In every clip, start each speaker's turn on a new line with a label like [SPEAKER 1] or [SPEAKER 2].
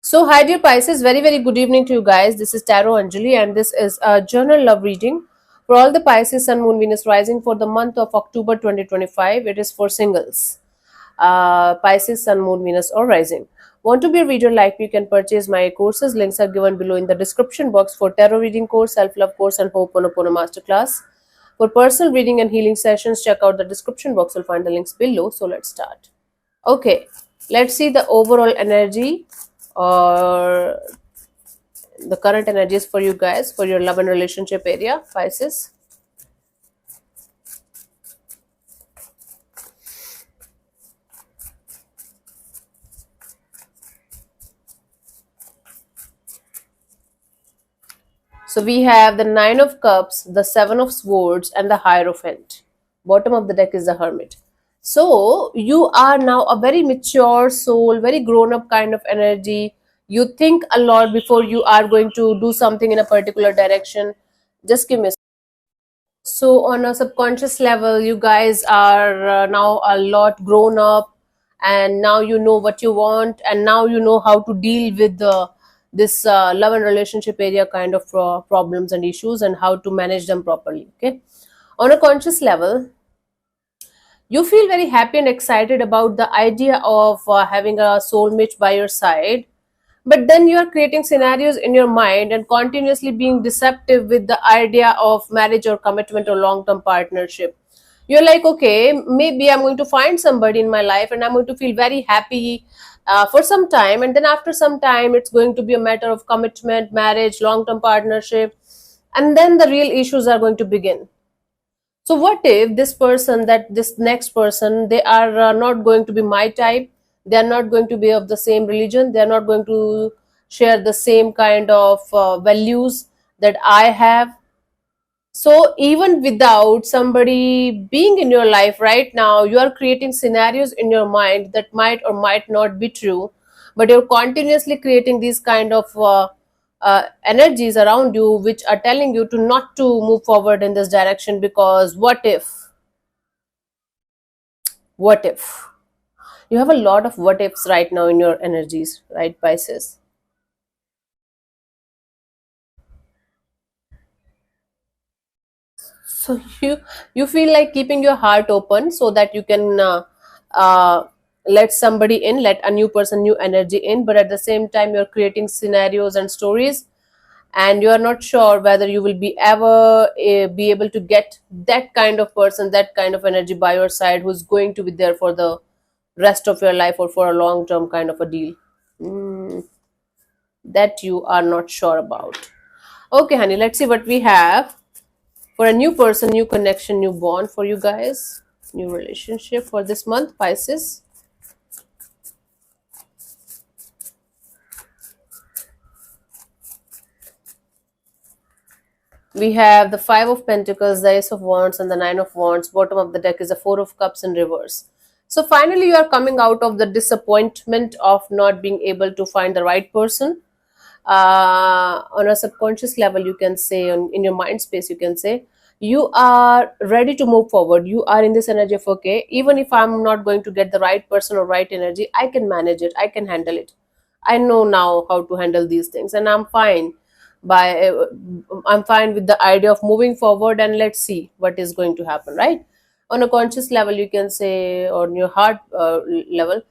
[SPEAKER 1] So, hi dear Pisces, very good evening to you guys. This is Tarot Anjali, and this is a journal love reading for all the Pisces, Sun, Moon, Venus rising for the month of October 2025. It is for singles, Pisces, Sun, Moon, Venus, or rising. Want to be a reader like me? You can purchase my courses. Links are given below in the description box for tarot reading course, self love course, and Ho'oponopono masterclass. For personal reading and healing sessions, check out the description box. You'll find the links below. So, let's start. Okay, let's see the overall energy or the current energies for you guys for your love and relationship area, Pisces. So we have the Nine of Cups, the Seven of Swords, and the Hierophant. Bottom of the deck is the Hermit. So you are now a very mature soul, very grown up kind of energy. You think a lot before you are going to do something in a particular direction. Just give me a So, on a subconscious level, you guys are now a lot grown up, and now you know what you want, and now you know how to deal with this love and relationship area kind of problems and issues, and how to manage them properly. Okay, on a conscious level, you feel very happy and excited about the idea of having a soulmate by your side, but then you are creating scenarios in your mind and continuously being deceptive with the idea of marriage or commitment or long term partnership. You're like, okay, maybe I'm going to find somebody in my life and I'm going to feel very happy for some time, and then after some time it's going to be a matter of commitment, marriage, long term partnership, and then the real issues are going to begin. So what if this person, that this next person, they are not going to be my type, they are not going to be of the same religion, they are not going to share the same kind of values that I have. So even without somebody being in your life right now, you are creating scenarios in your mind that might or might not be true, but you're continuously creating these kind of energies around you which are telling you to not to move forward in this direction, because what if you have a lot of what ifs right now in your energies, right, Pisces? So you feel like keeping your heart open so that you can uh, let somebody in, let a new person, new energy in, but at the same time you're creating scenarios and stories, and you are not sure whether you will be ever be able to get that kind of person, that kind of energy by your side, who's going to be there for the rest of your life or for a long term kind of a deal. Mm, that you are not sure about. Okay, honey, let's see what we have for a new person, new connection, new bond for you guys, new relationship for this month, Pisces. We have the Five of Pentacles, the Ace of Wands, and the Nine of Wands. Bottom of the deck is the Four of Cups in reverse. So finally, you are coming out of the disappointment of not being able to find the right person. On a subconscious level, you can say, in your mind space, you can say, you are ready to move forward. You are in this energy of, okay, even if I'm not going to get the right person or right energy, I can manage it, I can handle it. I know now how to handle these things, and by I'm fine with the idea of moving forward, and let's see what is going to happen, right? On a conscious level, you can say, on your heart level,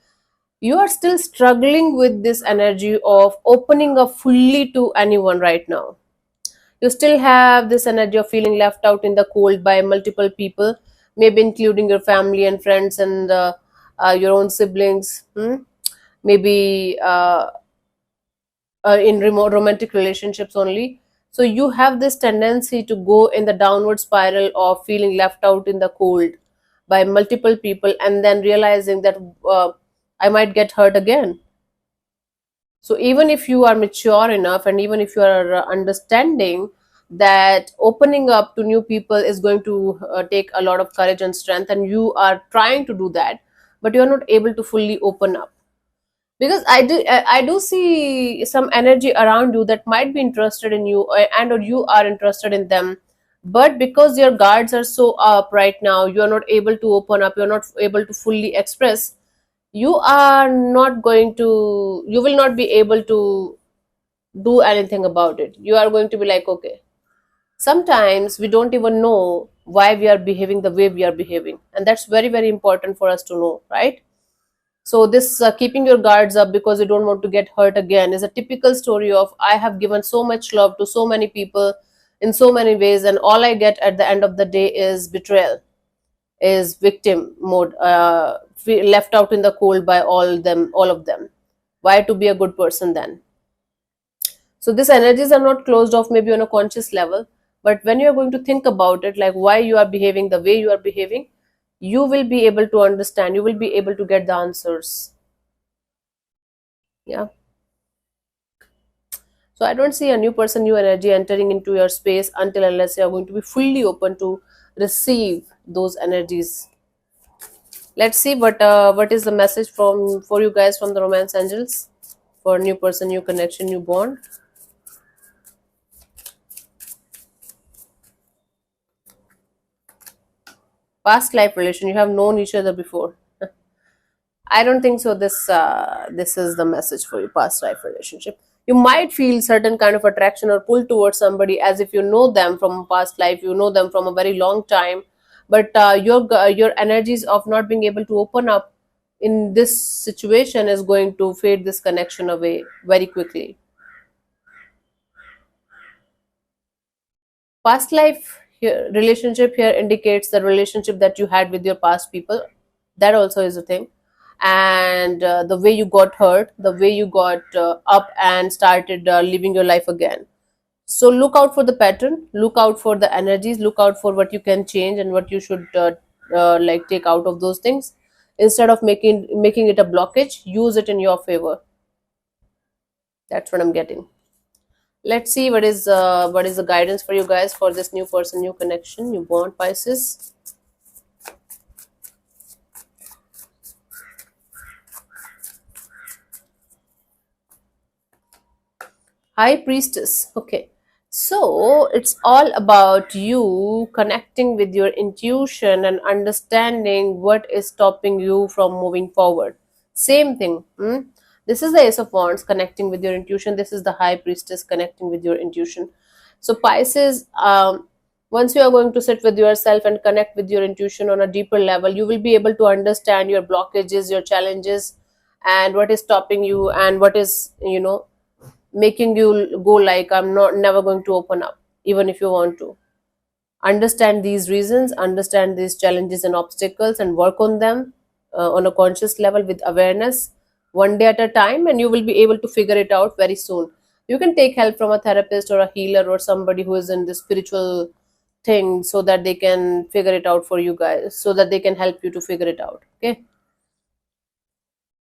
[SPEAKER 1] you are still struggling with this energy of opening up fully to anyone right now. You still have this energy of feeling left out in the cold by multiple people, maybe including your family and friends and your own siblings. Maybe in remote romantic relationships only. So you have this tendency to go in the downward spiral of feeling left out in the cold by multiple people, and then realizing that I might get hurt again. So even if you are mature enough, and even if you are understanding that opening up to new people is going to take a lot of courage and strength, and you are trying to do that, but you are not able to fully open up, because I do see some energy around you that might be interested in you, and or you are interested in them, but because your guards are so up right now, you are not able to open up, you're not able to fully express. you are not going to, you will not be able to do anything about it. You are going to be like, okay, sometimes we don't even know why we are behaving the way we are behaving, and that's very, very important for us to know, right? So this keeping your guards up because you don't want to get hurt again is a typical story of, I have given so much love to so many people in so many ways, and all I get at the end of the day is betrayal, is victim mode, left out in the cold by all of them. Why to be a good person then? So these energies are not closed off maybe on a conscious level, but when you are going to think about it, like why you are behaving the way you are behaving, you will be able to understand, you will be able to get the answers. Yeah. So I don't see a new person, new energy entering into your space until unless you are going to be fully open to receive those energies. Let's see what is the message from for you guys from the romance angels for new person, new connection, new bond. Past life relation, you have known each other before. I don't think so. This is the message for your past life relationship. You might feel certain kind of attraction or pull towards somebody as if you know them from past life. You know them from a very long time, but your energies of not being able to open up in this situation is going to fade this connection away very quickly. Past life here, relationship here indicates the relationship that you had with your past people. That also is a thing. And the way you got hurt, the way you got up and started living your life again. So look out for the pattern, look out for the energies, look out for what you can change and what you should like take out of those things. Instead of making it a blockage, use it in your favor. That's what I'm getting. Let's see what is the guidance for you guys for this new person, new connection, new bond, Pisces. High Priestess. Okay. So it's all about you connecting with your intuition and understanding what is stopping you from moving forward. Same thing. This is the Ace of Wands connecting with your intuition. This is the High Priestess connecting with your intuition. So Pisces, once you are going to sit with yourself and connect with your intuition on a deeper level, you will be able to understand your blockages, your challenges, and what is stopping you, and what is, making you go like, I'm not never going to open up even if you want to. Understand these reasons, understand these challenges and obstacles, and work on them on a conscious level with awareness, one day at a time, and you will be able to figure it out very soon. You can take help from a therapist or a healer or somebody who is in the spiritual thing, so that they can figure it out for you guys, so that they can help you to figure it out. Okay.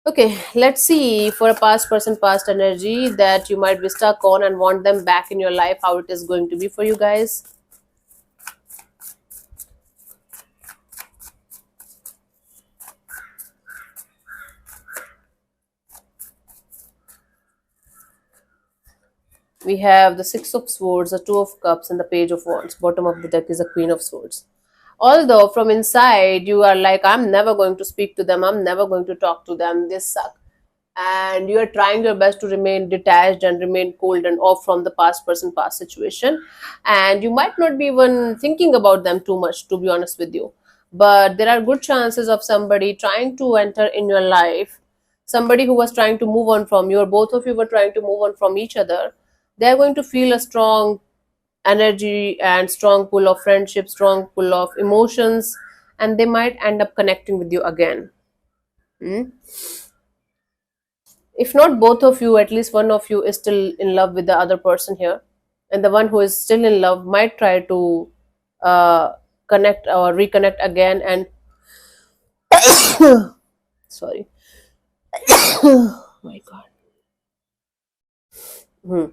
[SPEAKER 1] Okay, let's see for a past person, past energy that you might be stuck on and want them back in your life, how it is going to be for you guys. We have the Six of Swords, the Two of Cups, and the Page of Wands. Bottom of the deck is the Queen of Swords. Although from inside you are like, I'm never going to speak to them, I'm never going to talk to them, they suck. And you are trying your best to remain detached and remain cold and off from the past person, past situation. And you might not be even thinking about them too much, to be honest with you. But there are good chances of somebody trying to enter in your life, somebody who was trying to move on from you, or both of you were trying to move on from each other. They're going to feel a strong energy and strong pull of friendship, strong pull of emotions, and they might end up connecting with you again. Hmm? If not both of you, at least one of you is still in love with the other person here, and the one who is still in love might try to uh, connect or reconnect again. And sorry. Oh my god. Hmm.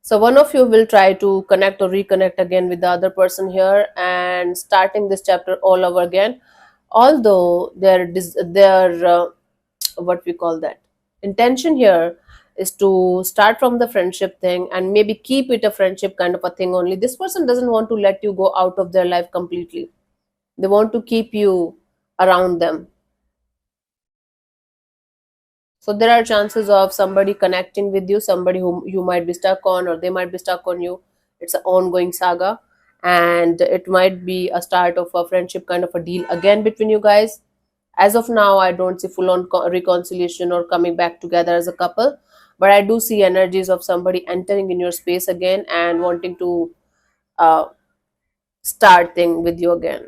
[SPEAKER 1] So one of you will try to connect or reconnect again with the other person here, and starting this chapter all over again. Although their what we call that intention here is to start from the friendship thing and maybe keep it a friendship kind of a thing only. This person doesn't want to let you go out of their life completely. They want to keep you around them. So there are chances of somebody connecting with you, somebody whom you might be stuck on, or they might be stuck on you. It's an ongoing saga, and it might be a start of a friendship kind of a deal again between you guys. As of now, I don't see full on reconciliation or coming back together as a couple, but I do see energies of somebody entering in your space again and wanting to uh, start thing with you again.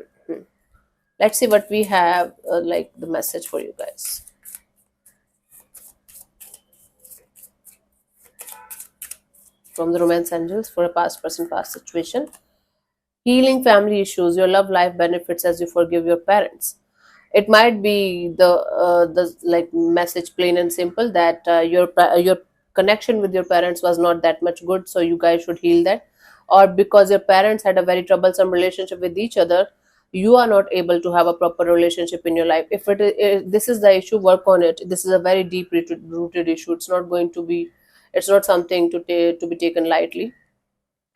[SPEAKER 1] Let's see what we have, like the message for you guys from the romance angels for a past person, past situation. Healing family issues, your love life benefits as you forgive your parents. It might be the like message plain and simple that your connection with your parents was not that much good, so you guys should heal that. Or because your parents had a very troublesome relationship with each other, you are not able to have a proper relationship in your life. If this is the issue, work on it. This is a very deep rooted issue. It's not going to be, it's not something to be taken lightly.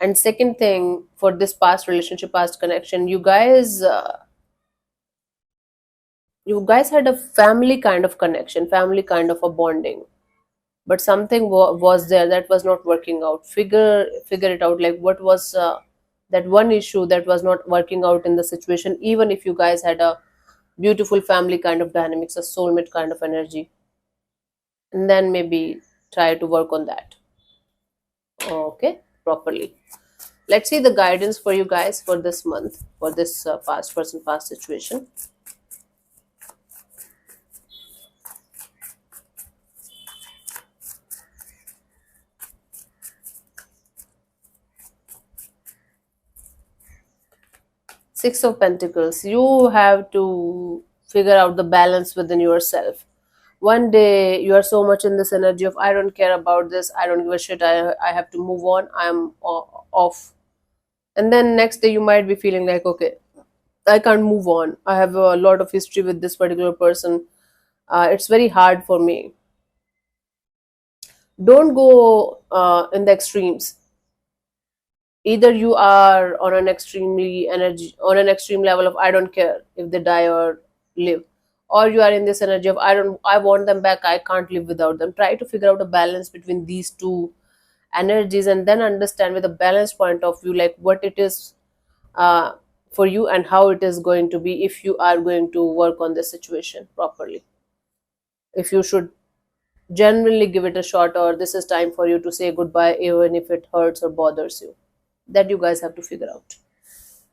[SPEAKER 1] And second thing, for this past relationship, past connection, you guys had a family kind of connection, family kind of a bonding, but something was there that was not working out. Figure it out, like what was that one issue that was not working out in the situation, even if you guys had a beautiful family kind of dynamics, a soulmate kind of energy. And then maybe try to work on that, okay, properly. Let's see the guidance for you guys for this month, for this past person, past situation. Six of Pentacles. You have to figure out the balance within yourself. One day you are so much in this energy of I don't care about this, I don't give a shit, I have to move on, I'm off. And then next day you might be feeling like, okay, I can't move on. I have a lot of history with this particular person. It's very hard for me. Don't go in the extremes. Either you are on an extreme level of I don't care if they die or live, or you are in this energy of I want them back, I can't live without them. Try to figure out a balance between these two energies, and then understand with a balanced point of view, like what it is uh, for you and how it is going to be if you are going to work on this situation properly. If you should genuinely give it a shot, or this is time for you to say goodbye even if it hurts or bothers you. That you guys have to figure out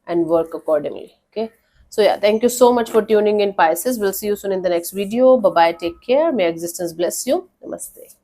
[SPEAKER 1] and work accordingly. Okay, so yeah, thank you so much for tuning in, Pisces. We'll see you soon in the next video. Bye bye, take care, may existence bless you. Namaste.